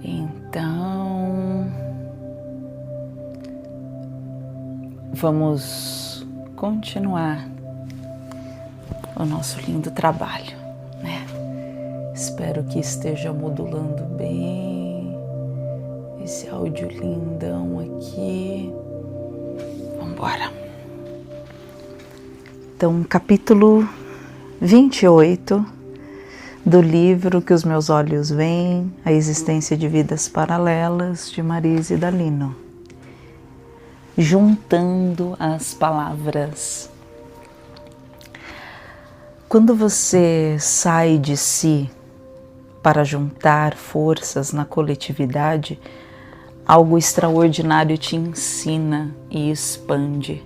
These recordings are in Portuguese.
Então, vamos continuar o nosso lindo trabalho, né? Espero que esteja modulando bem esse áudio lindão aqui. Vambora! Então, capítulo 28 do livro Que os Meus Olhos Veem, A Existência de Vidas Paralelas, de Marise Dalino. Juntando as palavras. Quando você sai de si para juntar forças na coletividade, algo extraordinário te ensina e expande.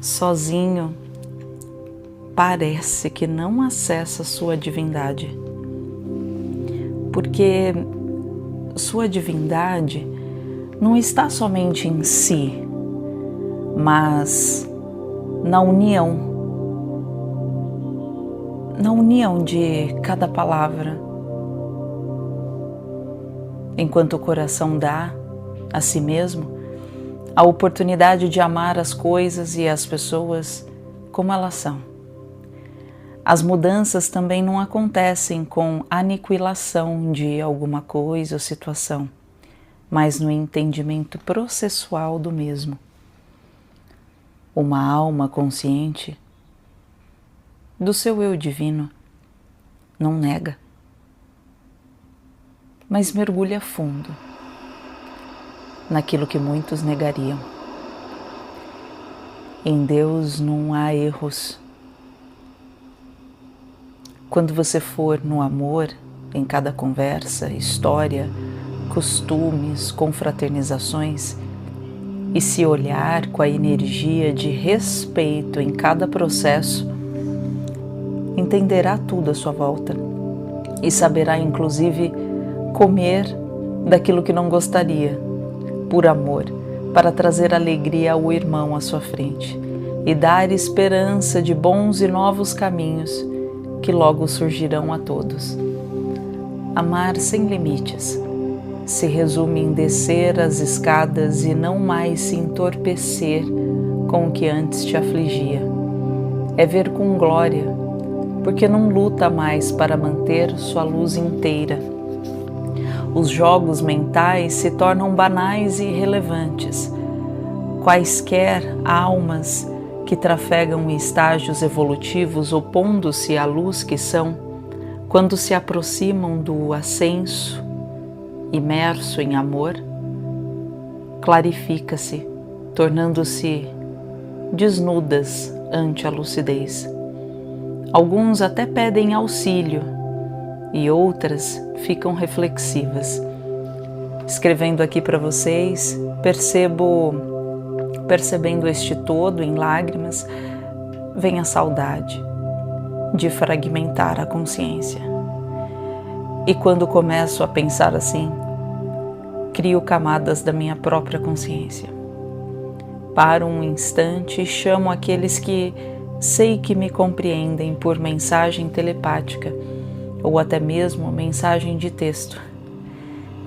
Sozinho, parece que não acessa sua divindade, porque sua divindade não está somente em si, mas na união de cada palavra. Enquanto o coração dá a si mesmo a oportunidade de amar as coisas e as pessoas como elas são. As mudanças também não acontecem com aniquilação de alguma coisa ou situação, mas no entendimento processual do mesmo. Uma alma consciente do seu eu divino não nega, mas mergulha fundo naquilo que muitos negariam. Em Deus não há erros. Quando você for no amor, em cada conversa, história, costumes, confraternizações, e se olhar com a energia de respeito em cada processo, entenderá tudo à sua volta e saberá inclusive comer daquilo que não gostaria, por amor, para trazer alegria ao irmão à sua frente e dar esperança de bons e novos caminhos que logo surgirão a todos. Amar sem limites se resume em descer as escadas e não mais se entorpecer com o que antes te afligia. É ver com glória, porque não luta mais para manter sua luz inteira. Os jogos mentais se tornam banais e irrelevantes. Quaisquer almas que trafegam em estágios evolutivos opondo-se à luz que são, quando se aproximam do ascenso, imerso em amor, clarifica-se, tornando-se desnudas ante a lucidez. Alguns até pedem auxílio e outras ficam reflexivas. Escrevendo aqui para vocês, percebendo este todo em lágrimas, vem a saudade de fragmentar a consciência. E quando começo a pensar assim, crio camadas da minha própria consciência. Paro um instante e chamo aqueles que sei que me compreendem por mensagem telepática ou até mesmo mensagem de texto.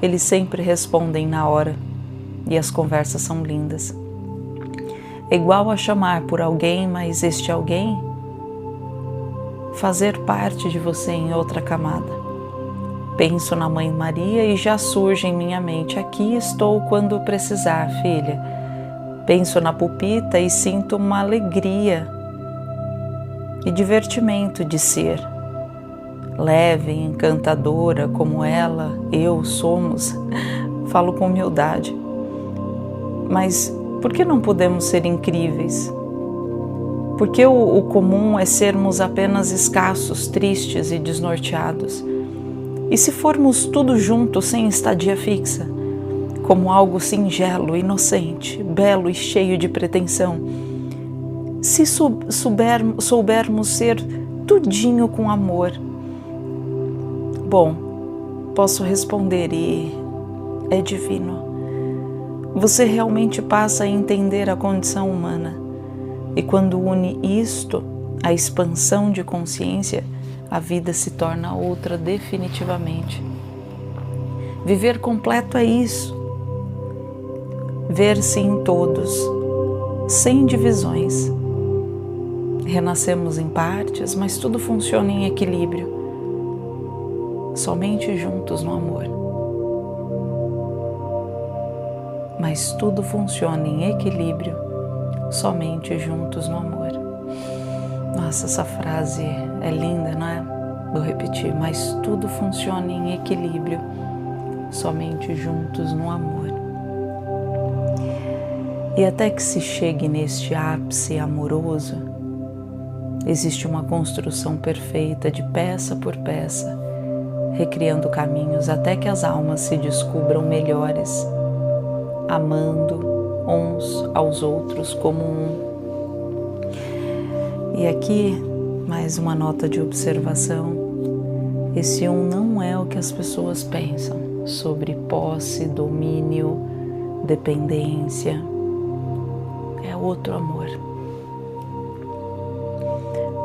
Eles sempre respondem na hora e as conversas são lindas. É igual a chamar por alguém, mas este alguém fazer parte de você em outra camada. Penso na Mãe Maria e já surge em minha mente: aqui estou quando precisar, filha. Penso na Pupita e sinto uma alegria e divertimento de ser leve e encantadora como ela, eu somos. Falo com humildade. Mas por que não podemos ser incríveis? Porque o comum é sermos apenas escassos, tristes e desnorteados. E se formos tudo junto sem estadia fixa, como algo singelo, inocente, belo e cheio de pretensão, se soubermos ser tudinho com amor, bom, posso responder e é divino. Você realmente passa a entender a condição humana. E quando une isto à expansão de consciência, a vida se torna outra definitivamente. Viver completo é isso. Ver-se em todos, sem divisões. Renascemos em partes, mas tudo funciona em equilíbrio. Somente juntos no amor. Mas tudo funciona em equilíbrio, somente juntos no amor. Nossa, essa frase é linda, não é? Vou repetir, mas tudo funciona em equilíbrio, somente juntos no amor. E até que se chegue neste ápice amoroso, existe uma construção perfeita de peça por peça, recriando caminhos até que as almas se descubram melhores, amando uns aos outros como um. E aqui, mais uma nota de observação. Esse um não é o que as pessoas pensam sobre posse, domínio, dependência. É outro amor.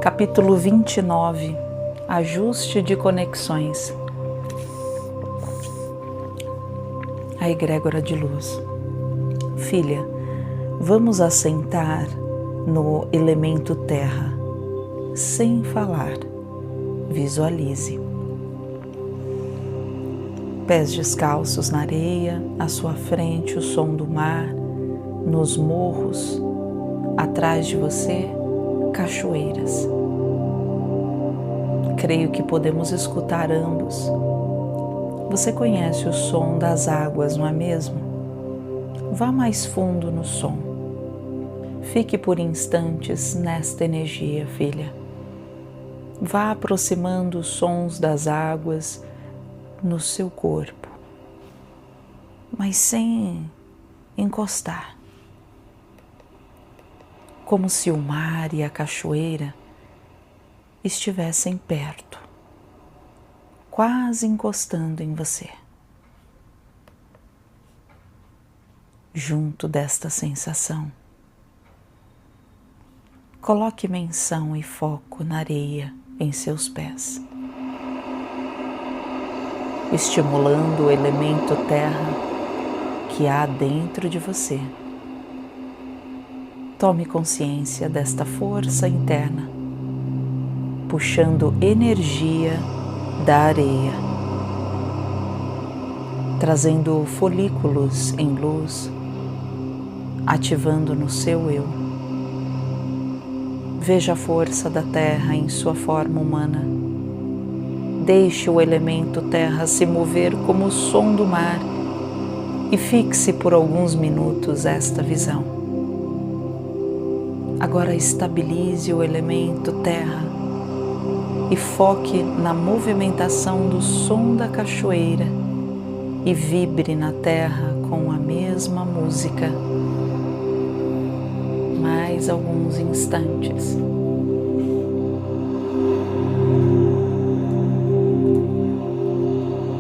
Capítulo 29. Ajuste de conexões. A egrégora de luz. Filha, vamos assentar no elemento terra, sem falar. Visualize. Pés descalços na areia, à sua frente o som do mar, nos morros, atrás de você, cachoeiras. Creio que podemos escutar ambos. Você conhece o som das águas, não é mesmo? Vá mais fundo no som. Fique por instantes nesta energia, filha. Vá aproximando os sons das águas no seu corpo, mas sem encostar. Como se o mar e a cachoeira estivessem perto, quase encostando em você. Junto desta sensação, coloque menção e foco na areia em seus pés, estimulando o elemento terra que há dentro de você. Tome consciência desta força interna, puxando energia da areia, trazendo folículos em luz, ativando no seu eu. Veja a força da terra em sua forma humana. Deixe o elemento terra se mover como o som do mar e fixe por alguns minutos esta visão. Agora estabilize o elemento terra e foque na movimentação do som da cachoeira e vibre na terra com a mesma música. Mais alguns instantes.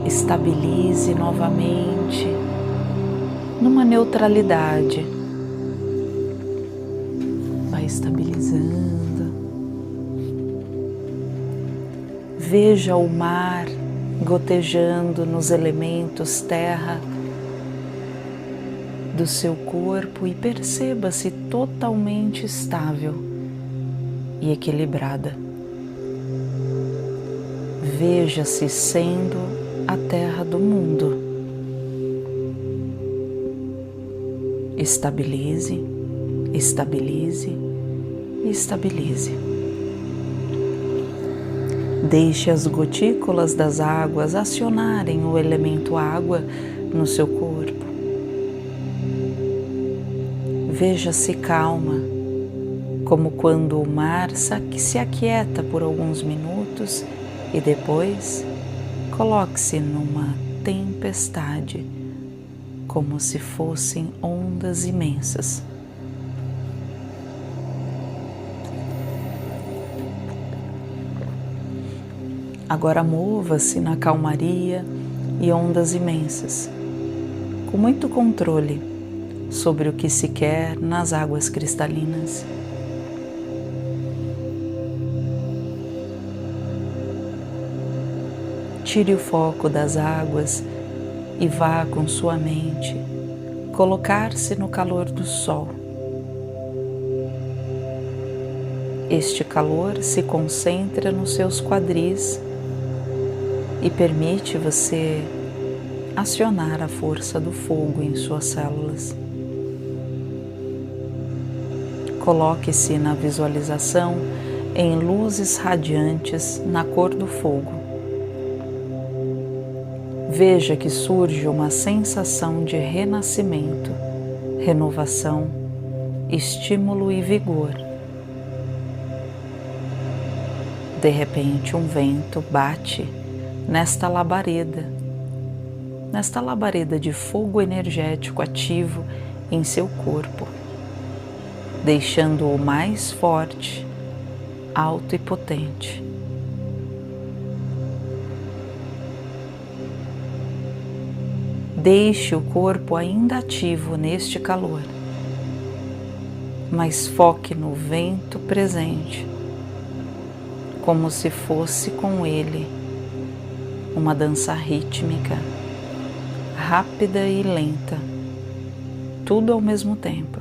Estabilize novamente numa neutralidade. Vai estabilizando. Veja o mar gotejando nos elementos terra do seu corpo e perceba-se totalmente estável e equilibrada. Veja-se sendo a terra do mundo. Estabilize, estabilize e estabilize. Deixe as gotículas das águas acionarem o elemento água no seu corpo. Veja-se calma, como quando o mar se aquieta por alguns minutos e depois coloque-se numa tempestade, como se fossem ondas imensas. Agora mova-se na calmaria e ondas imensas, com muito controle sobre o que se quer nas águas cristalinas. Tire o foco das águas e vá com sua mente colocar-se no calor do sol. Este calor se concentra nos seus quadris e permite você acionar a força do fogo em suas células. Coloque-se na visualização em luzes radiantes na cor do fogo. Veja que surge uma sensação de renascimento, renovação, estímulo e vigor. De repente, um vento bate nesta labareda de fogo energético ativo em seu corpo, deixando-o mais forte, alto e potente. Deixe o corpo ainda ativo neste calor, mas foque no vento presente, como se fosse com ele uma dança rítmica, rápida e lenta, tudo ao mesmo tempo.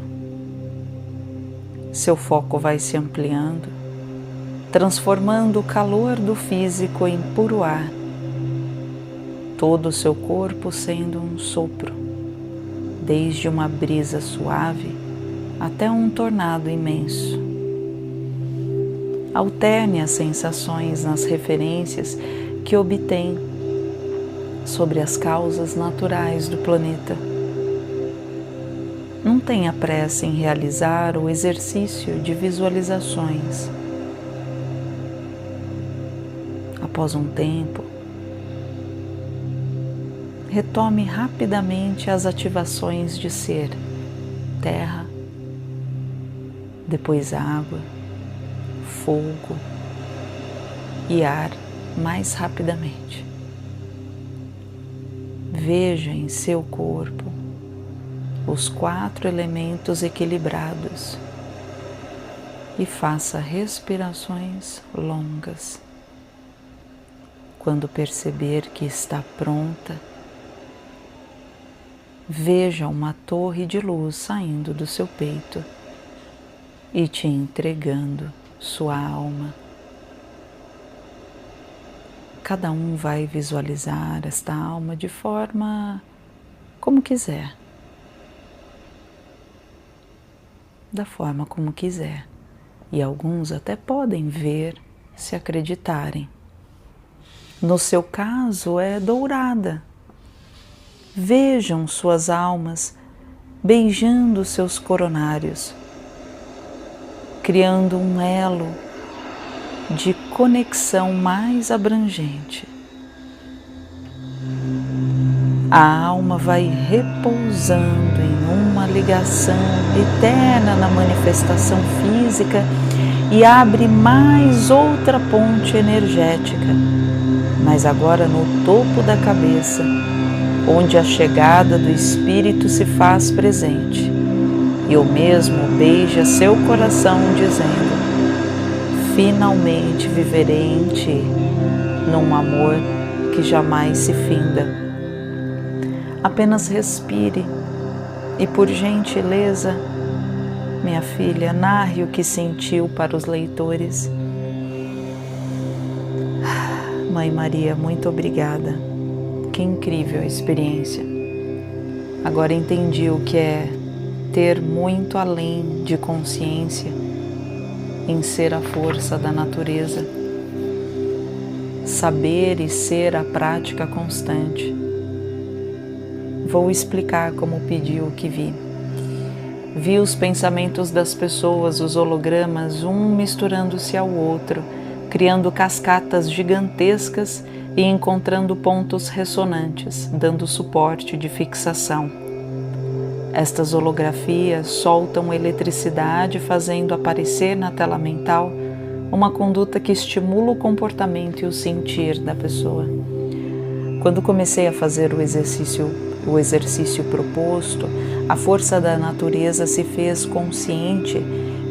Seu foco vai se ampliando, transformando o calor do físico em puro ar, todo o seu corpo sendo um sopro, desde uma brisa suave até um tornado imenso. Alterne as sensações nas referências que obtém sobre as causas naturais do planeta. Não tenha pressa em realizar o exercício de visualizações. Após um tempo, retome rapidamente as ativações de ser, terra, depois água, fogo e ar mais rapidamente. Veja em seu corpo os 4 elementos equilibrados e faça respirações longas. Quando perceber que está pronta, veja uma torre de luz saindo do seu peito e te entregando sua alma. Cada um vai visualizar esta alma de forma como quiser. Da forma como quiser. E alguns até podem ver, se acreditarem. No seu caso é dourada. Vejam suas almas beijando seus coronários, criando um elo de conexão mais abrangente. A alma vai repousando em uma ligação eterna na manifestação física e abre mais outra ponte energética, mas agora no topo da cabeça, onde a chegada do Espírito se faz presente, e o mesmo beija seu coração dizendo: finalmente viverei em ti, num amor que jamais se finda. Apenas respire e, por gentileza, minha filha, narre o que sentiu para os leitores. Mãe Maria, muito obrigada. Que incrível a experiência. Agora entendi o que é ter muito além de consciência em ser a força da natureza. Saber e ser a prática constante. Vou explicar como pediu o que vi. Vi os pensamentos das pessoas, os hologramas, um misturando-se ao outro, criando cascatas gigantescas e encontrando pontos ressonantes, dando suporte de fixação. Estas holografias soltam eletricidade, fazendo aparecer na tela mental uma conduta que estimula o comportamento e o sentir da pessoa. Quando comecei a fazer o exercício proposto, a força da natureza se fez consciente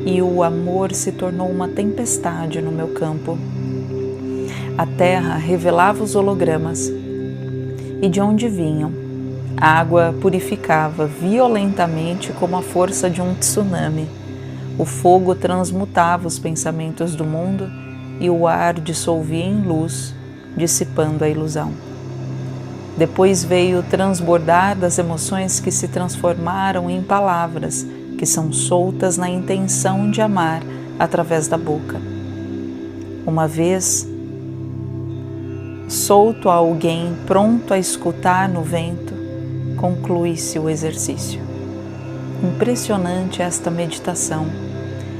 e o amor se tornou uma tempestade no meu campo. A terra revelava os hologramas e de onde vinham, A água purificava violentamente como a força de um tsunami. O fogo transmutava os pensamentos do mundo e o ar dissolvia em luz, dissipando a ilusão. Depois veio o transbordar das emoções que se transformaram em palavras, que são soltas na intenção de amar através da boca. Uma vez solto a alguém pronto a escutar no vento, conclui-se o exercício. Impressionante esta meditação.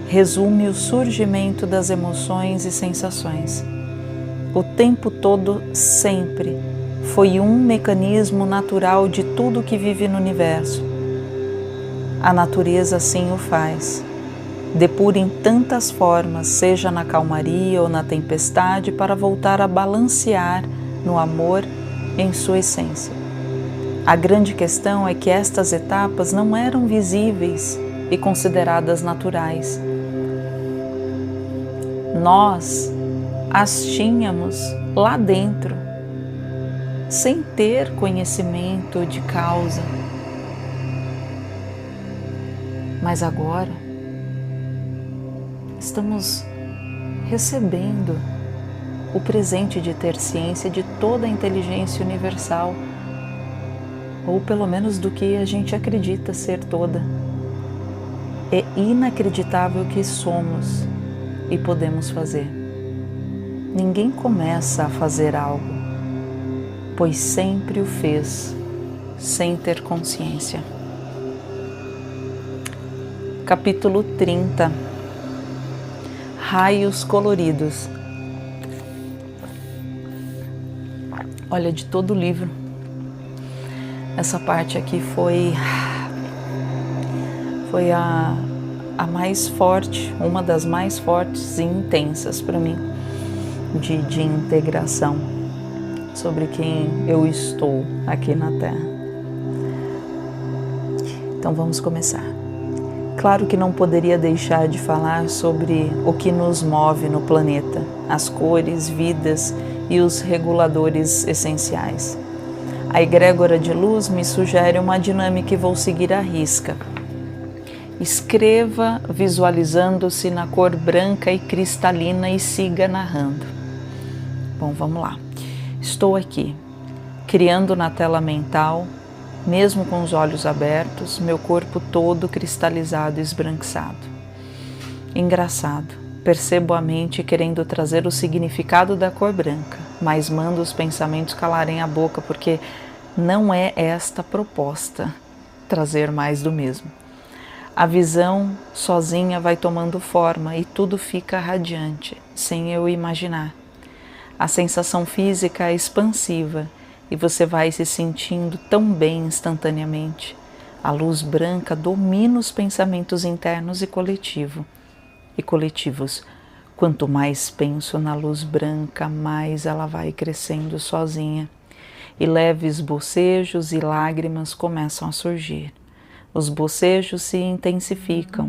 Resume o surgimento das emoções e sensações. O tempo todo, sempre, foi um mecanismo natural de tudo que vive no universo. A natureza assim o faz. Depura em tantas formas, seja na calmaria ou na tempestade, para voltar a balancear no amor em sua essência. A grande questão é que estas etapas não eram visíveis e consideradas naturais. Nós as tínhamos lá dentro, sem ter conhecimento de causa. Mas agora estamos recebendo o presente de ter ciência de toda a inteligência universal, ou pelo menos do que a gente acredita ser toda. É inacreditável que somos e podemos fazer. Ninguém começa a fazer algo, pois sempre o fez, sem ter consciência. Capítulo 30. Raios coloridos. Olha, de todo o livro, essa parte aqui foi a mais forte, uma das mais fortes e intensas para mim, de integração sobre quem eu estou aqui na Terra. Então vamos começar. Claro que não poderia deixar de falar sobre o que nos move no planeta, as cores, vidas e os reguladores essenciais. A egrégora de luz me sugere uma dinâmica e vou seguir à risca. Escreva visualizando-se na cor branca e cristalina e siga narrando. Bom, vamos lá. Estou aqui, criando na tela mental, mesmo com os olhos abertos, meu corpo todo cristalizado e esbranquiçado. Engraçado, percebo a mente querendo trazer o significado da cor branca, mas mando os pensamentos calarem a boca, porque não é esta a proposta, trazer mais do mesmo. A visão sozinha vai tomando forma e tudo fica radiante, sem eu imaginar. A sensação física é expansiva e você vai se sentindo tão bem instantaneamente. A luz branca domina os pensamentos internos e coletivos. Quanto mais penso na luz branca, mais ela vai crescendo sozinha. E leves bocejos e lágrimas começam a surgir. Os bocejos se intensificam,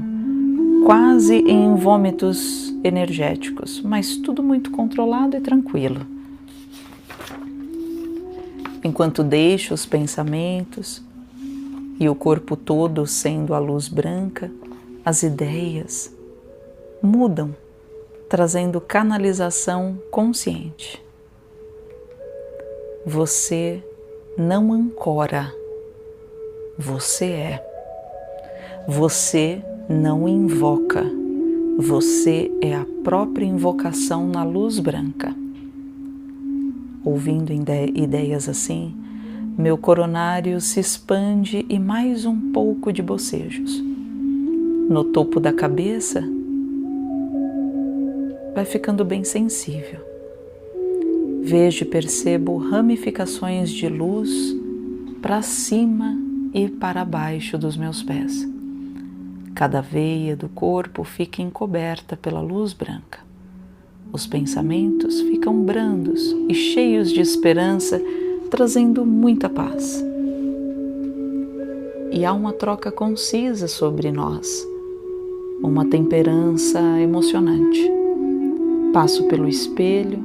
quase em vômitos energéticos, mas tudo muito controlado e tranquilo. Enquanto deixo os pensamentos e o corpo todo sendo a luz branca, as ideias mudam, trazendo canalização consciente. Você não ancora, você é. Você não invoca, você é a própria invocação na luz branca. Ouvindo ideias assim, meu coronário se expande e mais um pouco de bocejos. No topo da cabeça, vai ficando bem sensível. Vejo e percebo ramificações de luz para cima e para baixo dos meus pés. Cada veia do corpo fica encoberta pela luz branca. Os pensamentos ficam brandos e cheios de esperança, trazendo muita paz. E há uma troca concisa sobre nós, uma temperança emocionante. Passo pelo espelho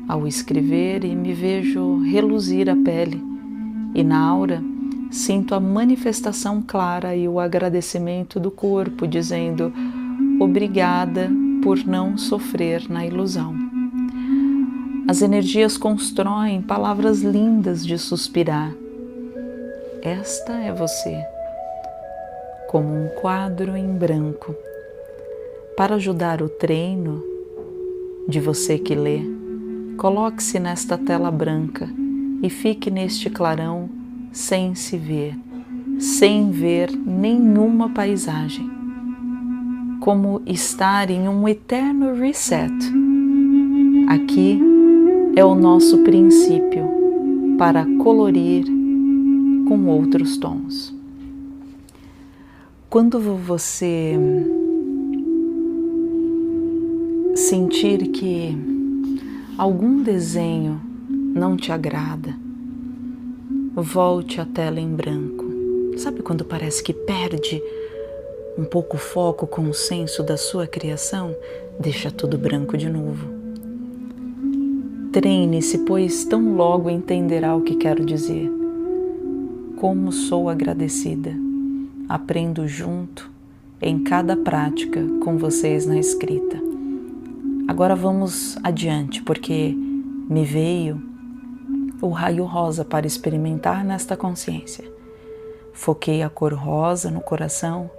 ao escrever e me vejo reluzir a pele e na aura sinto a manifestação clara e o agradecimento do corpo, dizendo obrigada por não sofrer na ilusão. As energias constroem palavras lindas de suspirar. Esta é você, como um quadro em branco. Para ajudar o treino de você que lê, coloque-se nesta tela branca e fique neste clarão sem se ver, sem ver nenhuma paisagem, como estar em um eterno reset. Aqui é o nosso princípio para colorir com outros tons. Quando você sentir que algum desenho não te agrada, volte a tela em branco. Sabe quando parece que perde um pouco o foco com o senso da sua criação? Deixa tudo branco de novo. Treine-se, pois tão logo entenderá o que quero dizer. Como sou agradecida. Aprendo junto em cada prática com vocês na escrita. Agora vamos adiante, porque me veio o raio rosa para experimentar nesta consciência. Foquei a cor rosa no coração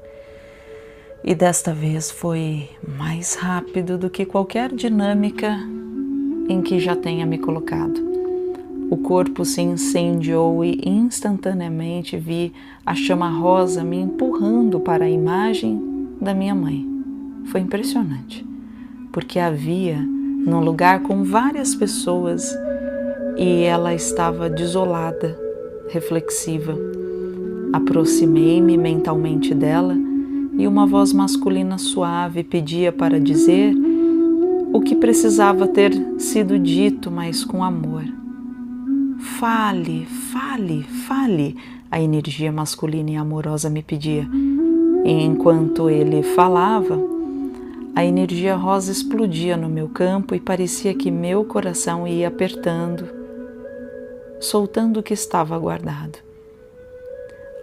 e desta vez foi mais rápido do que qualquer dinâmica em que já tenha me colocado. O corpo se incendiou e instantaneamente vi a chama rosa me empurrando para a imagem da minha mãe. Foi impressionante, porque havia num lugar com várias pessoas e ela estava desolada, reflexiva. Aproximei-me mentalmente dela e uma voz masculina suave pedia para dizer o que precisava ter sido dito, mas com amor. Fale, fale, fale, a energia masculina e amorosa me pedia. E enquanto ele falava, a energia rosa explodia no meu campo e parecia que meu coração ia apertando, soltando o que estava guardado.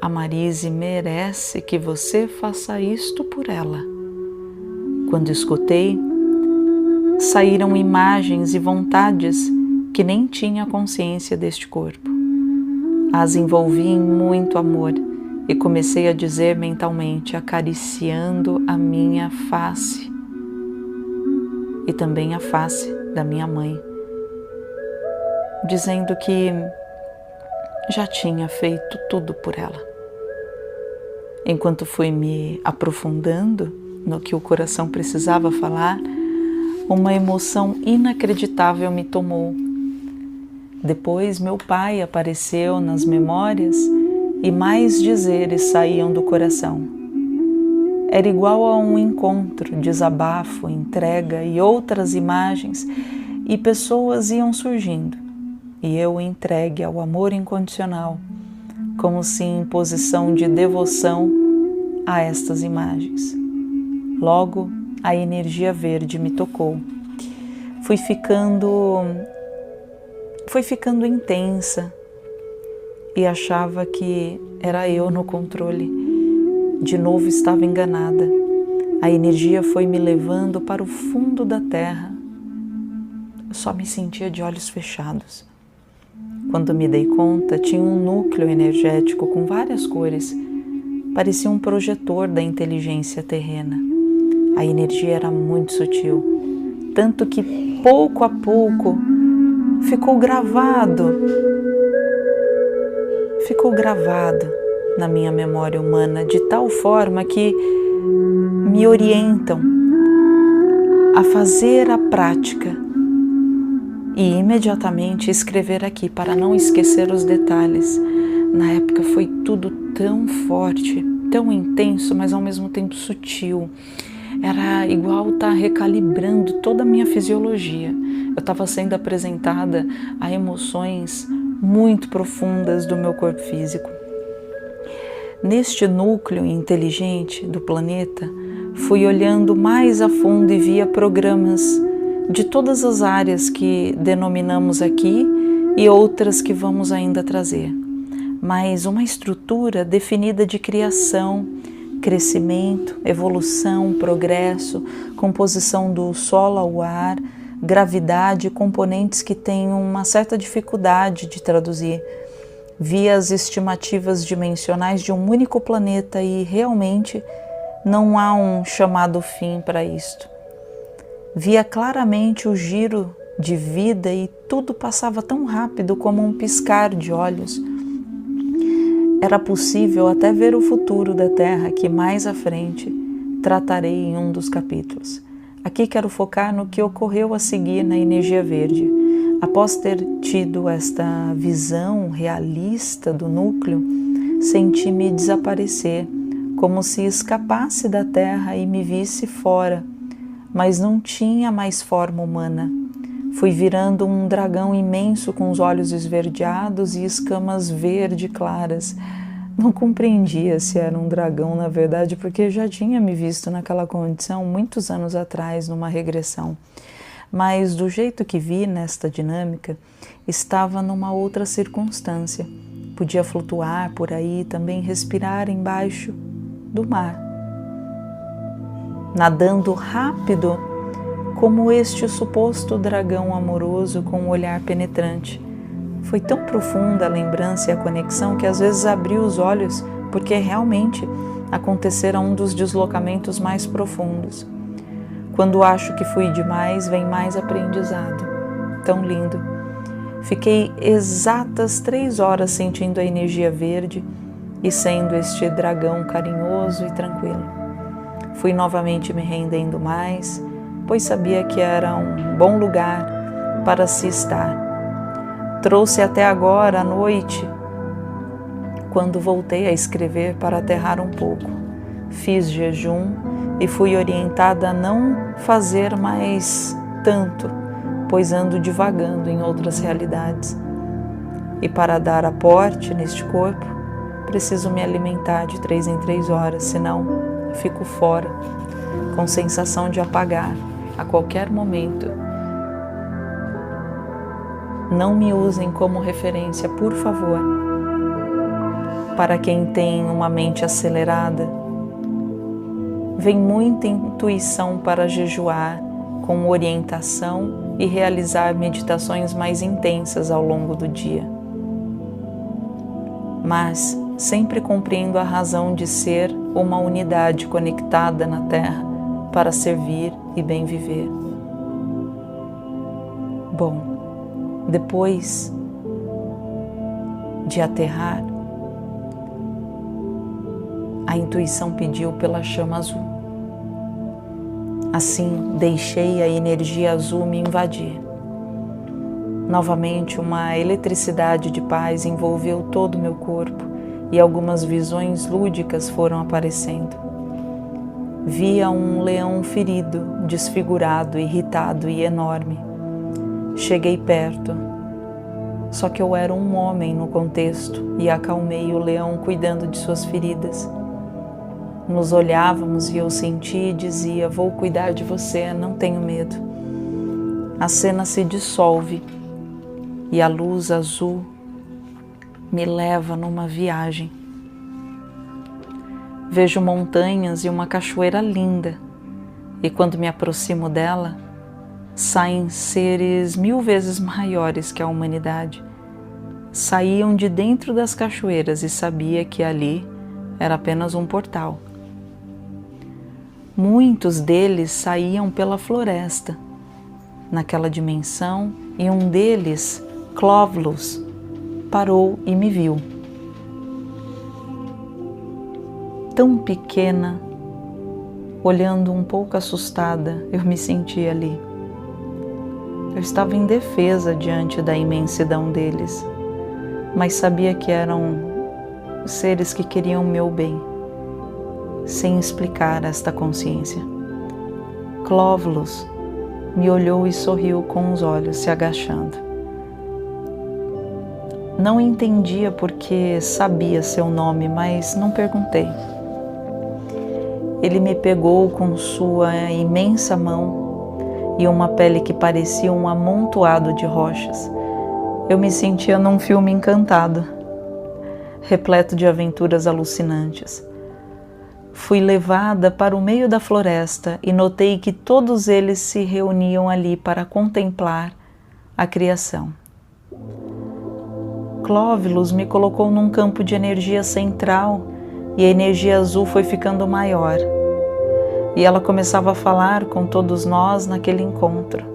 A Marise merece que você faça isto por ela. Quando escutei, saíram imagens e vontades que nem tinha consciência deste corpo. As envolvi em muito amor e comecei a dizer mentalmente, acariciando a minha face e também a face da minha mãe, dizendo que já tinha feito tudo por ela. Enquanto fui me aprofundando no que o coração precisava falar, uma emoção inacreditável me tomou. Depois meu pai apareceu nas memórias e mais dizeres saíam do coração. Era igual a um encontro, desabafo, entrega e outras imagens, e pessoas iam surgindo, e eu entregue ao amor incondicional, como se em posição de devoção a estas imagens. Logo, a energia verde me tocou. Fui ficando intensa e achava que era eu no controle. De novo estava enganada. A energia foi me levando para o fundo da terra. Eu só me sentia de olhos fechados. Quando me dei conta, tinha um núcleo energético com várias cores. Parecia um projetor da inteligência terrena. A energia era muito sutil, tanto que pouco a pouco ficou gravado na minha memória humana, de tal forma que me orientam a fazer a prática e imediatamente escrever aqui para não esquecer os detalhes. Na época foi tudo tão forte, tão intenso, mas ao mesmo tempo sutil. Era igual estar recalibrando toda a minha fisiologia. Eu estava sendo apresentada a emoções muito profundas do meu corpo físico. Neste núcleo inteligente do planeta, fui olhando mais a fundo e via programas de todas as áreas que denominamos aqui e outras que vamos ainda trazer. mas uma estrutura definida de criação, crescimento, evolução, progresso, composição do solo ao ar, gravidade, componentes que têm uma certa dificuldade de traduzir. Vi as estimativas dimensionais de um único planeta e realmente não há um chamado fim para isto. Via claramente o giro de vida e tudo passava tão rápido como um piscar de olhos. Era possível até ver o futuro da Terra, que mais à frente tratarei em um dos capítulos. Aqui quero focar no que ocorreu a seguir na energia verde. Após ter tido esta visão realista do núcleo, senti-me desaparecer, como se escapasse da Terra e me visse fora, mas não tinha mais forma humana. Fui virando um dragão imenso com os olhos esverdeados e escamas verde claras. Não compreendia se era um dragão, na verdade, porque já tinha me visto naquela condição muitos anos atrás, numa regressão. Mas do jeito que vi nesta dinâmica, estava numa outra circunstância. Podia flutuar por aí, também respirar embaixo do mar. Nadando rápido, como este suposto dragão amoroso com um olhar penetrante. Foi tão profunda a lembrança e a conexão que às vezes abri os olhos porque realmente acontecera um dos deslocamentos mais profundos. Quando acho que fui demais, vem mais aprendizado. Tão lindo. Fiquei exatas 3 horas sentindo a energia verde e sendo este dragão carinhoso e tranquilo. Fui novamente me rendendo mais, pois sabia que era um bom lugar para se estar. Trouxe até agora à noite, quando voltei a escrever para aterrar um pouco. Fiz jejum e fui orientada a não fazer mais tanto, pois ando divagando em outras realidades. E para dar aporte neste corpo, preciso me alimentar de 3 em 3 horas, senão fico fora, com sensação de apagar a qualquer momento. Não me usem como referência, por favor. Para quem tem uma mente acelerada, vem muita intuição para jejuar, com orientação e realizar meditações mais intensas ao longo do dia. Mas sempre compreendo a razão de ser uma unidade conectada na Terra para servir e bem viver. Bom, depois de aterrar, a intuição pediu pela chama azul. Assim, deixei a energia azul me invadir. Novamente, uma eletricidade de paz envolveu todo o meu corpo e algumas visões lúdicas foram aparecendo. Via um leão ferido, desfigurado, irritado e enorme. Cheguei perto, só que eu era um homem no contexto e acalmei o leão cuidando de suas feridas. Nos olhávamos e eu sentia e dizia: vou cuidar de você, não tenho medo. A cena se dissolve e a luz azul me leva numa viagem. Vejo montanhas e uma cachoeira linda, e quando me aproximo dela, saem seres 1000 vezes maiores que a humanidade. Saíam de dentro das cachoeiras e sabia que ali era apenas um portal. Muitos deles saíam pela floresta, naquela dimensão, e um deles, Clóvulus, parou e me viu. Tão pequena, olhando um pouco assustada, eu me senti ali. Eu estava indefesa diante da imensidão deles, mas sabia que eram seres que queriam o meu bem, sem explicar esta consciência. Clóvulus me olhou e sorriu com os olhos, se agachando. Não entendia porque sabia seu nome, mas não perguntei. Ele me pegou com sua imensa mão e uma pele que parecia um amontoado de rochas. Eu me sentia num filme encantado. repleto de aventuras alucinantes. Fui levada para o meio da floresta e notei que todos eles se reuniam ali para contemplar a criação. Clóvilos me colocou num campo de energia central e a energia azul foi ficando maior. E ela começava a falar com todos nós naquele encontro.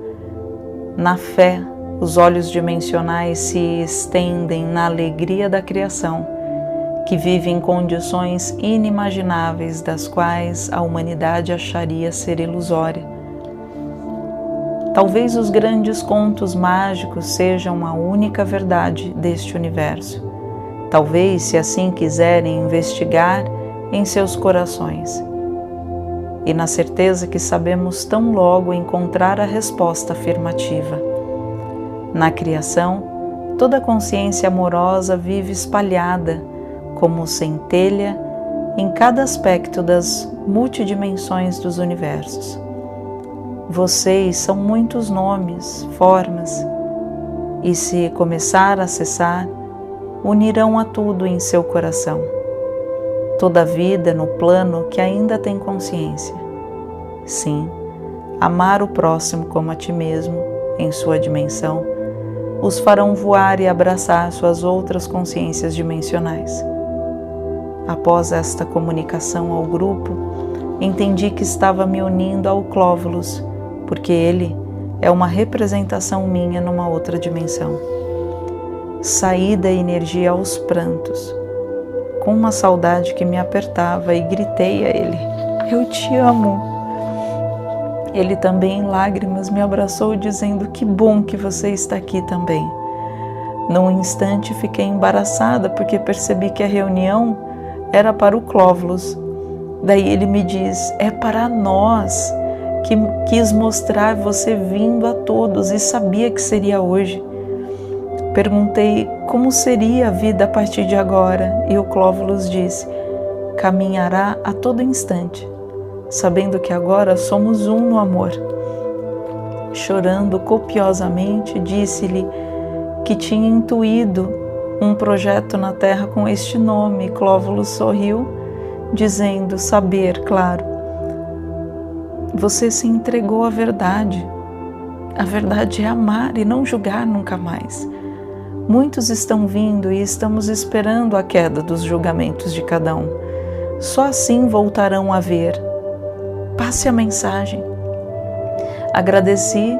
Na fé, os olhos dimensionais se estendem na alegria da criação, que vive em condições inimagináveis das quais a humanidade acharia ser ilusória. Talvez os grandes contos mágicos sejam a única verdade deste universo. Talvez, se assim quiserem investigar em seus corações. E na certeza que sabemos tão logo encontrar a resposta afirmativa. Na criação, toda consciência amorosa vive espalhada, como centelha, em cada aspecto das multidimensões dos universos. Vocês são muitos nomes, formas, e se começar a acessar, unirão a tudo em seu coração. Toda a vida no plano que ainda tem consciência. Sim, amar o próximo como a ti mesmo, em sua dimensão, os farão voar e abraçar suas outras consciências dimensionais. Após esta comunicação ao grupo, entendi que estava me unindo ao Clóvilos, porque ele é uma representação minha numa outra dimensão. Saí da energia aos prantos, com uma saudade que me apertava, e gritei a ele: "Eu te amo!" Ele também, em lágrimas, me abraçou, dizendo: "Que bom que você está aqui também." Num instante fiquei embaraçada, porque percebi que a reunião era para o Clóvilos. Daí ele me diz: "É para nós, que quis mostrar você vindo a todos e sabia que seria hoje." Perguntei como seria a vida a partir de agora, e o Clóvilos disse: "Caminhará a todo instante, sabendo que agora somos um no amor." Chorando copiosamente, disse-lhe que tinha intuído um projeto na Terra com este nome. Clóvilos sorriu, dizendo: "Saber, claro. Você se entregou à verdade. A verdade é amar e não julgar nunca mais. Muitos estão vindo e estamos esperando a queda dos julgamentos de cada um. Só assim voltarão a ver. Passe a mensagem." Agradeci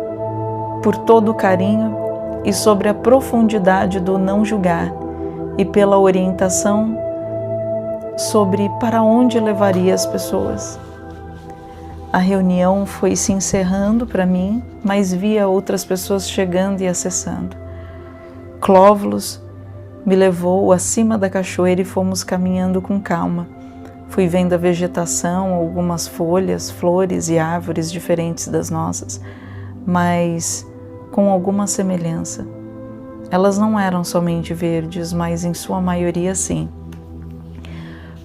por todo o carinho e sobre a profundidade do não julgar e pela orientação sobre para onde levaria as pessoas. A reunião foi se encerrando para mim, mas via outras pessoas chegando e acessando. Clóvilos me levou acima da cachoeira e fomos caminhando com calma. Fui vendo a vegetação, algumas folhas, flores e árvores diferentes das nossas, mas com alguma semelhança. Elas não eram somente verdes, mas em sua maioria sim.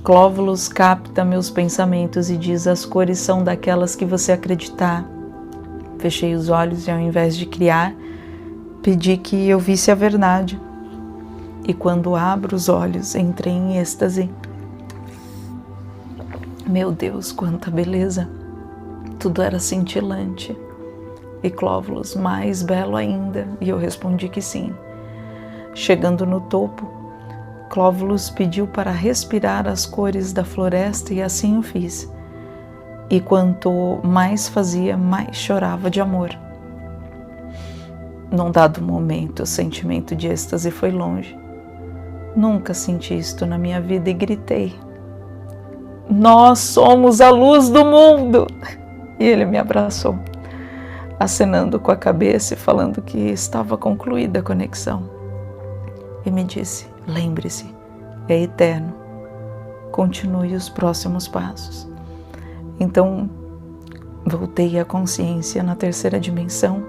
Clóvilos capta meus pensamentos e diz: "As cores são daquelas que você acreditar." Fechei os olhos e, ao invés de criar, pedi que eu visse a verdade. E quando abro os olhos, entrei em êxtase. Meu Deus, quanta beleza! Tudo era cintilante. E Clóvilos, mais belo ainda, e eu respondi que sim. Chegando no topo, Clóvilos pediu para respirar as cores da floresta e assim o fiz. E quanto mais fazia, mais chorava de amor. Num dado momento, o sentimento de êxtase foi longe. Nunca senti isto na minha vida e gritei: "Nós somos a luz do mundo!" E ele me abraçou, acenando com a cabeça e falando que estava concluída a conexão. E me disse: "Lembre-se, é eterno. Continue os próximos passos." Então, voltei à consciência na terceira dimensão,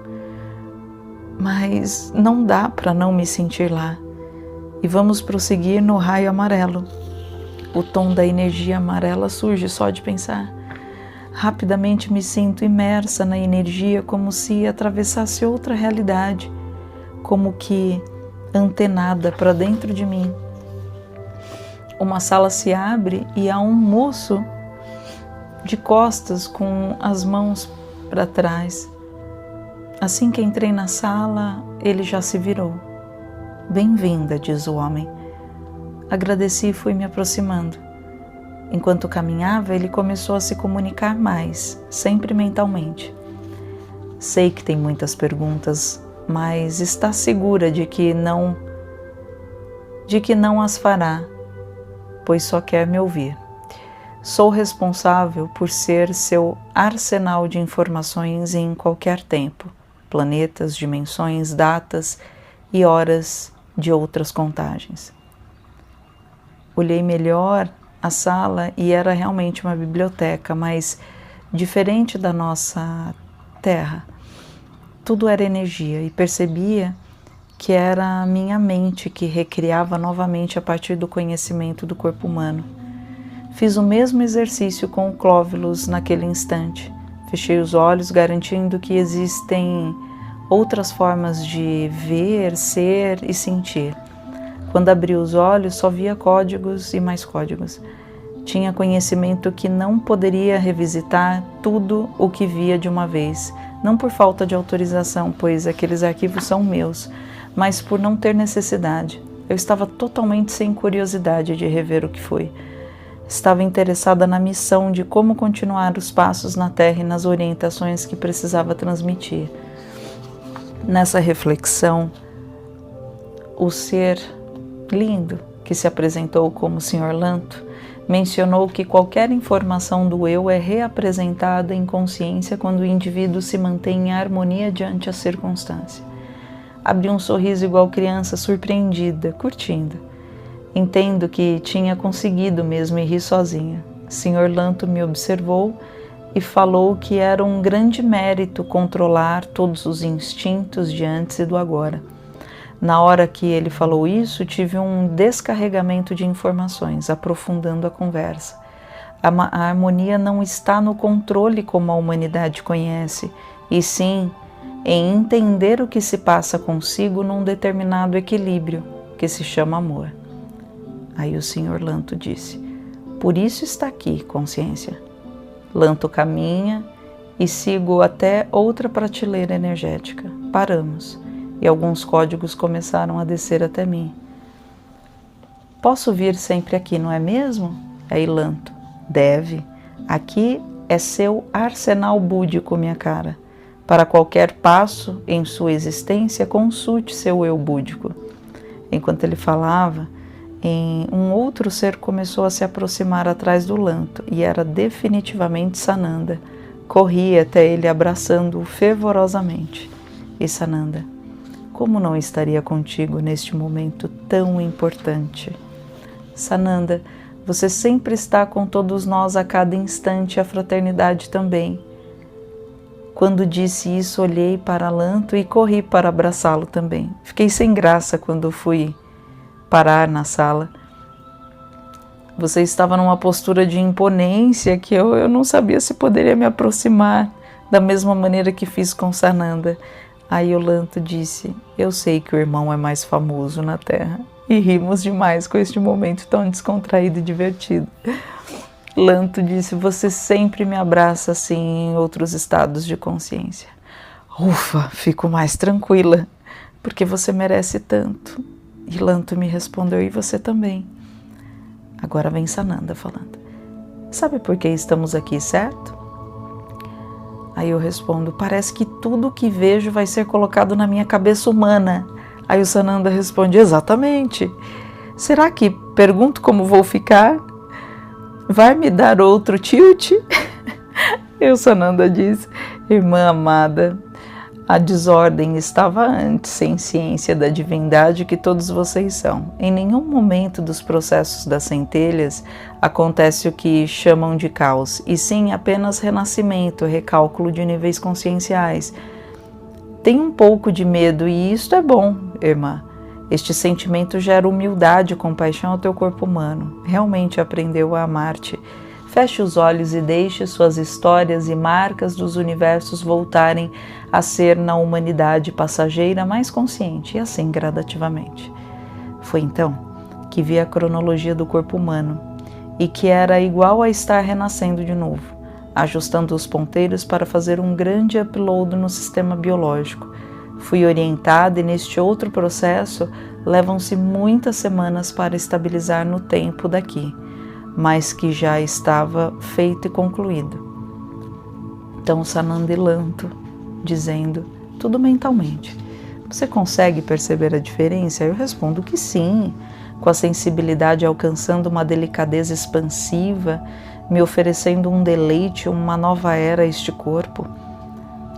mas não dá para não me sentir lá. E vamos prosseguir no raio amarelo. O tom da energia amarela surge só de pensar. Rapidamente me sinto imersa na energia, como se atravessasse outra realidade, como que antenada para dentro de mim. uma sala se abre e há um moço de costas com as mãos para trás. Assim que entrei na sala, ele já se virou. Bem-vinda, diz o homem. Agradeci e fui me aproximando. Enquanto caminhava, ele começou a se comunicar mais, sempre mentalmente. Sei que tem muitas perguntas, mas está segura de que não as fará, pois só quer me ouvir. Sou responsável por ser seu arsenal de informações em qualquer tempo, planetas, dimensões, datas e horas de outras contagens. Olhei melhor a sala e era realmente uma biblioteca, mas diferente da nossa Terra. Tudo era energia e percebia que era a minha mente que recriava novamente a partir do conhecimento do corpo humano. Fiz o mesmo exercício com o Clóvilos naquele instante. Fechei os olhos, garantindo que existem outras formas de ver, ser e sentir. Quando abri os olhos, só via códigos e mais códigos. Tinha conhecimento que não poderia revisitar tudo o que via de uma vez, não por falta de autorização, pois aqueles arquivos são meus, mas por não ter necessidade. Eu estava totalmente sem curiosidade de rever o que foi. Estava interessada na missão de como continuar os passos na Terra e nas orientações que precisava transmitir. Nessa reflexão, o ser lindo que se apresentou como o Sr. Lanto mencionou que qualquer informação do eu é reapresentada em consciência quando o indivíduo se mantém em harmonia diante a circunstância. Abri um sorriso igual criança, surpreendida, curtindo. Entendo que tinha conseguido mesmo e ri sozinha. Sr. Lanto me observou e falou que era um grande mérito controlar todos os instintos de antes e do agora. Na hora que ele falou isso, tive um descarregamento de informações, aprofundando a conversa. A harmonia não está no controle como a humanidade conhece, e sim em entender o que se passa consigo num determinado equilíbrio, que se chama amor. Aí o Sr. Lanto disse: por isso está aqui, consciência. Lanto caminha e sigo até outra prateleira energética. Paramos. E alguns códigos começaram a descer até mim. Posso vir sempre aqui, não é mesmo? Aí Lanto: deve. Aqui é seu arsenal búdico, minha cara. Para qualquer passo em sua existência, consulte seu eu búdico. Enquanto ele falava, um outro ser começou a se aproximar atrás do Lanto, e era definitivamente Sananda. Corri até ele abraçando-o fervorosamente. E Sananda: como não estaria contigo neste momento tão importante? Sananda, você sempre está com todos nós a cada instante, a fraternidade também. Quando disse isso, olhei para Lanto e corri para abraçá-lo também. Fiquei sem graça quando fui parar na sala. Você estava numa postura de imponência que eu não sabia se poderia me aproximar da mesma maneira que fiz com Sananda. Aí o Lanto disse: eu sei que o irmão é mais famoso na Terra. E rimos demais com este momento tão descontraído e divertido. Lanto disse: você sempre me abraça assim em outros estados de consciência. Ufa, fico mais tranquila, porque você merece tanto. E Lanto me respondeu: e você também. Agora vem Sananda falando: sabe por que estamos aqui, certo? Aí eu respondo: parece que tudo o que vejo vai ser colocado na minha cabeça humana. Aí o Sananda responde: exatamente. Será que pergunto como vou ficar? Vai me dar outro tilt? E o Sananda diz: irmã amada, a desordem estava antes, sem ciência da divindade que todos vocês são. Em nenhum momento dos processos das centelhas acontece o que chamam de caos, e sim apenas renascimento, recálculo de níveis conscienciais. Tem um pouco de medo e isto é bom, irmã. Este sentimento gera humildade e compaixão ao teu corpo humano. Realmente aprendeu a amar-te. Feche os olhos e deixe suas histórias e marcas dos universos voltarem a ser na humanidade passageira mais consciente, e assim gradativamente. Foi então que que via a cronologia do corpo humano e que era igual a estar renascendo de novo, ajustando os ponteiros para fazer um grande upload no sistema biológico. Fui orientada e neste outro processo levam-se muitas semanas para estabilizar no tempo daqui, mas que já estava feito e concluído. Então Sananda Lanto dizendo, tudo mentalmente, você consegue perceber a diferença? Eu respondo que sim, com a sensibilidade alcançando uma delicadeza expansiva, me oferecendo um deleite, uma nova era a este corpo.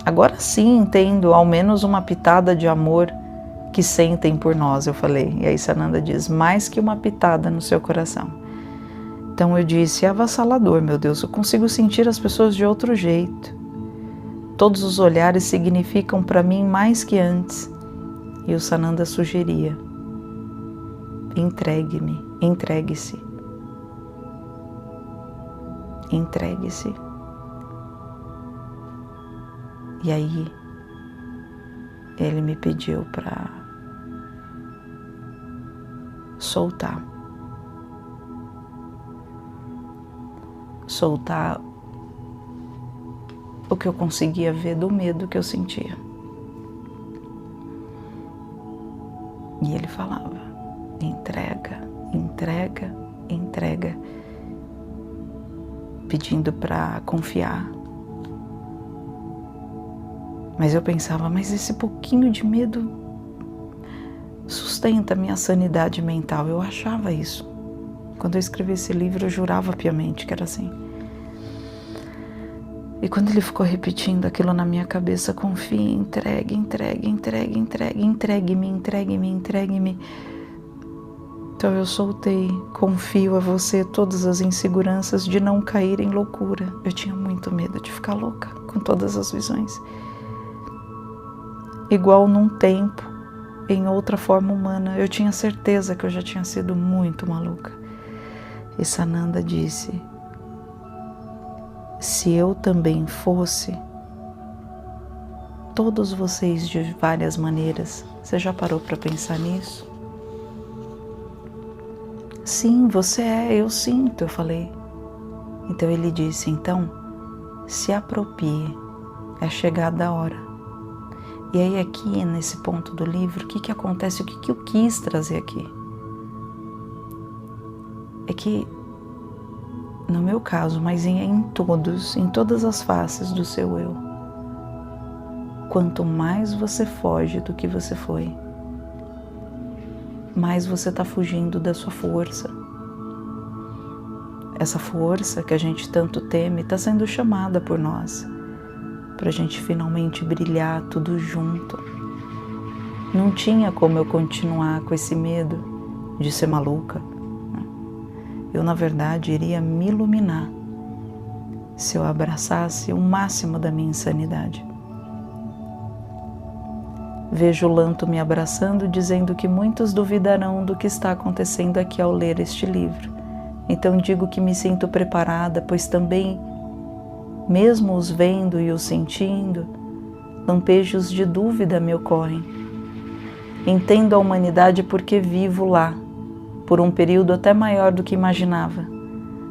Agora sim entendo ao menos uma pitada de amor que sentem por nós, eu falei. E aí Sananda diz, mais que uma pitada no seu coração. Então eu disse, é avassalador, meu Deus, eu consigo sentir as pessoas de outro jeito. Todos os olhares significam para mim mais que antes. E o Sananda sugeria, entregue-me, entregue-se. Entregue-se. E aí, ele me pediu para soltar. Soltar o que eu conseguia ver do medo que eu sentia. E ele falava, entrega, entrega, entrega, pedindo para confiar. Mas eu pensava, mas esse pouquinho de medo sustenta a minha sanidade mental. Eu achava isso. Quando eu escrevi esse livro, eu jurava piamente que era assim. E quando ele ficou repetindo aquilo na minha cabeça, confie, entregue, entregue, entregue, entregue, entregue-me, entregue-me, entregue-me. Então eu soltei, confio a você todas as inseguranças de não cair em loucura. Eu tinha muito medo de ficar louca com todas as visões. Igual num tempo, em outra forma humana, eu tinha certeza que eu já tinha sido muito maluca. E Sananda disse, se eu também fosse, todos vocês de várias maneiras, você já parou para pensar nisso? Sim, você é, eu sinto, eu falei. Então ele disse, então, se aproprie, é chegada a hora. E aí aqui, nesse ponto do livro, o que acontece, o que eu quis trazer aqui? É que, no meu caso, mas em todas as faces do seu eu, quanto mais você foge do que você foi, mais você está fugindo da sua força. Essa força que a gente tanto teme está sendo chamada por nós, para a gente finalmente brilhar tudo junto. Não tinha como eu continuar com esse medo de ser maluca. Eu, na verdade, iria me iluminar se eu abraçasse o máximo da minha insanidade. Vejo o Lanto me abraçando, dizendo que muitos duvidarão do que está acontecendo aqui ao ler este livro. Então digo que me sinto preparada, pois também, mesmo os vendo e os sentindo, lampejos de dúvida me ocorrem. Entendo a humanidade porque vivo lá, por um período até maior do que imaginava.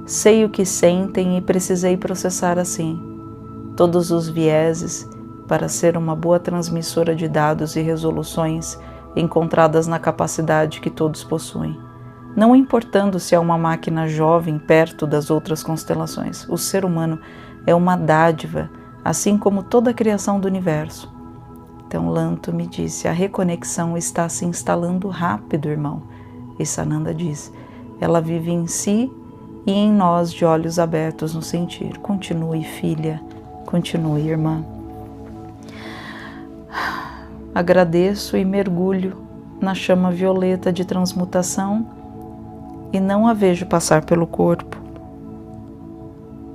Sei o que sentem e precisei processar assim todos os vieses para ser uma boa transmissora de dados e resoluções encontradas na capacidade que todos possuem. Não importando se é uma máquina jovem perto das outras constelações, o ser humano é uma dádiva, assim como toda a criação do universo. Então Lanto me disse, a reconexão está se instalando rápido, irmão. E Sananda diz, ela vive em si e em nós de olhos abertos no sentir. Continue, filha, continue, irmã. Agradeço e mergulho na chama violeta de transmutação e não a vejo passar pelo corpo.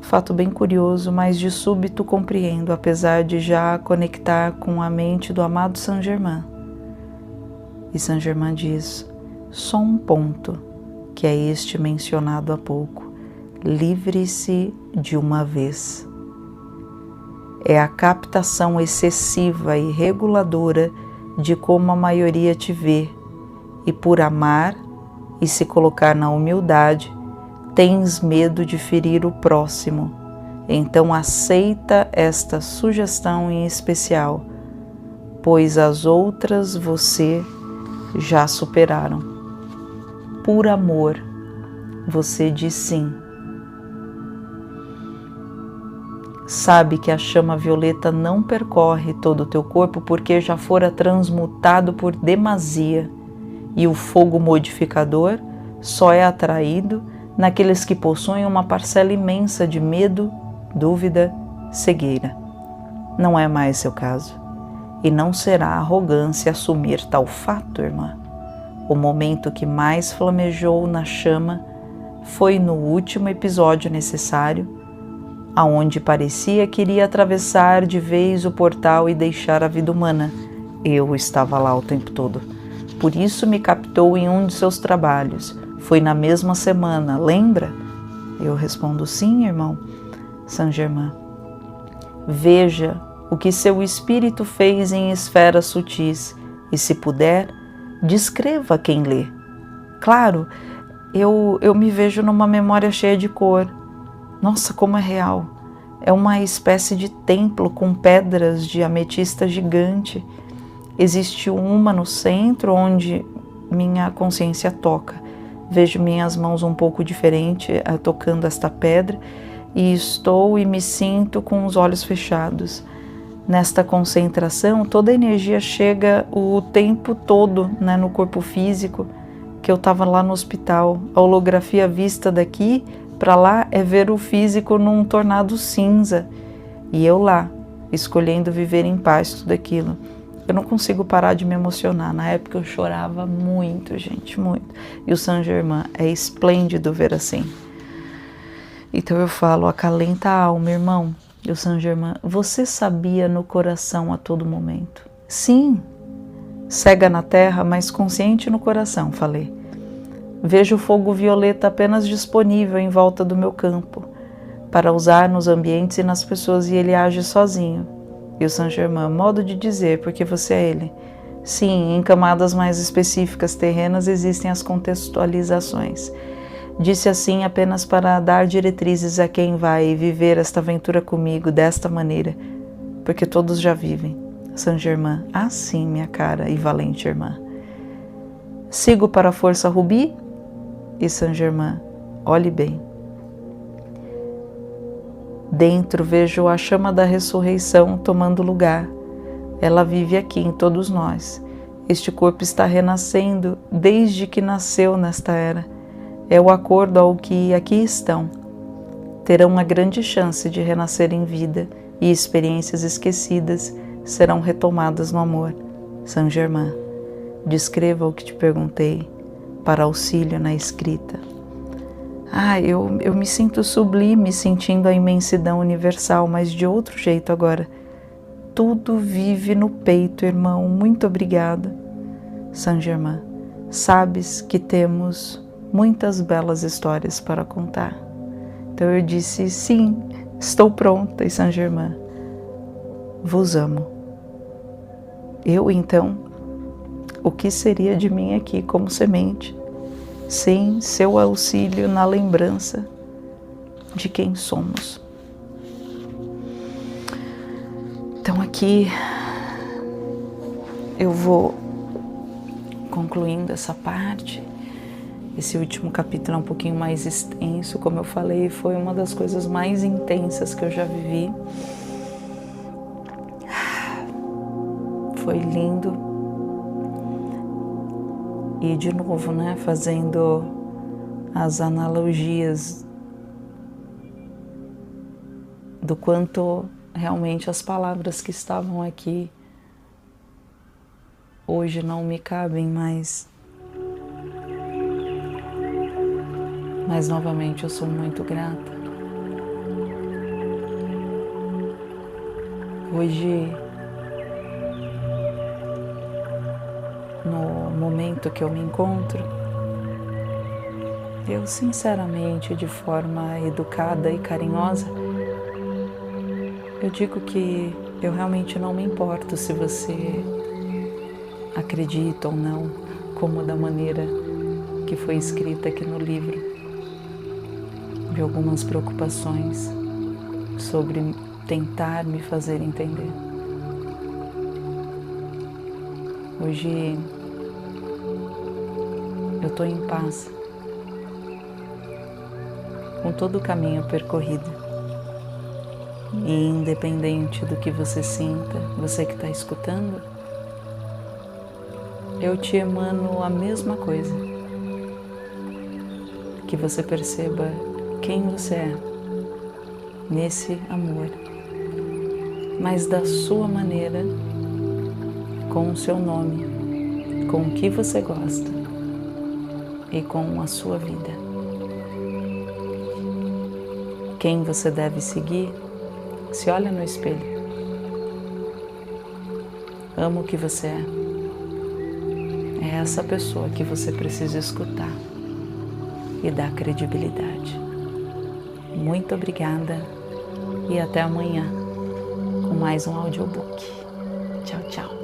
Fato bem curioso, mas de súbito compreendo, apesar de já conectar com a mente do amado Saint Germain. E Saint Germain diz, só um ponto, que é este mencionado há pouco, livre-se de uma vez. É a captação excessiva e reguladora de como a maioria te vê, e por amar, e se colocar na humildade, tens medo de ferir o próximo. Então aceita esta sugestão em especial, pois as outras você já superaram. Por amor, você diz sim. Sabe que a chama violeta não percorre todo o teu corpo porque já fora transmutado por demasia, e o fogo modificador só é atraído naqueles que possuem uma parcela imensa de medo, dúvida, cegueira. Não é mais seu caso, e não será arrogância assumir tal fato, irmã. O momento que mais flamejou na chama foi no último episódio necessário, aonde parecia que iria atravessar de vez o portal e deixar a vida humana. Eu estava lá o tempo todo. Por isso me captou em um de seus trabalhos. Foi na mesma semana, lembra? Eu respondo, sim, irmão. Saint-Germain. Veja o que seu espírito fez em esferas sutis e, se puder, descreva quem lê. Claro, eu me vejo numa memória cheia de cor. Nossa, como é real! É uma espécie de templo com pedras de ametista gigante. Existe uma no centro onde minha consciência toca. Vejo minhas mãos um pouco diferente tocando esta pedra e estou e me sinto com os olhos fechados. Nesta concentração, toda a energia chega o tempo todo, né, no corpo físico, que eu estava lá no hospital. A holografia vista daqui para lá é ver o físico num tornado cinza. E eu lá, escolhendo viver em paz tudo aquilo. Eu não consigo parar de me emocionar. Na época eu chorava muito, gente, muito. E o Saint-Germain é esplêndido ver assim. Então eu falo, acalenta a alma, irmão. E o Saint-Germain, você sabia no coração a todo momento? Sim, cega na terra, mas consciente no coração, falei. Vejo o fogo violeta apenas disponível em volta do meu campo, para usar nos ambientes e nas pessoas, e ele age sozinho. E o Saint-Germain, modo de dizer, porque você é ele. Sim, em camadas mais específicas terrenas existem as contextualizações. Disse assim apenas para dar diretrizes a quem vai viver esta aventura comigo desta maneira, porque todos já vivem. Saint-Germain, ah sim, minha cara e valente irmã. Sigo para a força rubi? E Saint-Germain, olhe bem. Dentro vejo a chama da ressurreição tomando lugar. Ela vive aqui em todos nós. Este corpo está renascendo desde que nasceu nesta era. É o acordo ao que aqui estão. Terão uma grande chance de renascer em vida e experiências esquecidas serão retomadas no amor. Saint-Germain, descreva o que te perguntei para auxílio na escrita. Eu me sinto sublime sentindo a imensidão universal, mas de outro jeito agora. Tudo vive no peito, irmão. Muito obrigada. Saint-Germain, sabes que temos muitas belas histórias para contar. Então eu disse, sim, estou pronta. E Saint-Germain, vos amo. Eu, então, o que seria de mim aqui como semente, sem seu auxílio na lembrança de quem somos? Então aqui eu vou concluindo essa parte. Esse último capítulo é um pouquinho mais extenso, como eu falei, foi uma das coisas mais intensas que eu já vivi. Foi lindo. E de novo, né, fazendo as analogias do quanto realmente as palavras que estavam aqui hoje não me cabem mais. Mas novamente eu sou muito grata. Hoje, no momento que eu me encontro, eu sinceramente, de forma educada e carinhosa, eu digo que eu realmente não me importo se você acredita ou não, como da maneira que foi escrita aqui no livro, de algumas preocupações sobre tentar me fazer entender. Hoje eu estou em paz com todo o caminho percorrido. E independente do que você sinta, você que está escutando, eu te emano a mesma coisa. Que você perceba quem você é nesse amor, mas da sua maneira, com o seu nome, com o que você gosta e com a sua vida. Quem você deve seguir? Se olha no espelho. Ama o que você é. É essa pessoa que você precisa escutar e dar credibilidade. Muito obrigada e até amanhã com mais um audiobook. Tchau, tchau.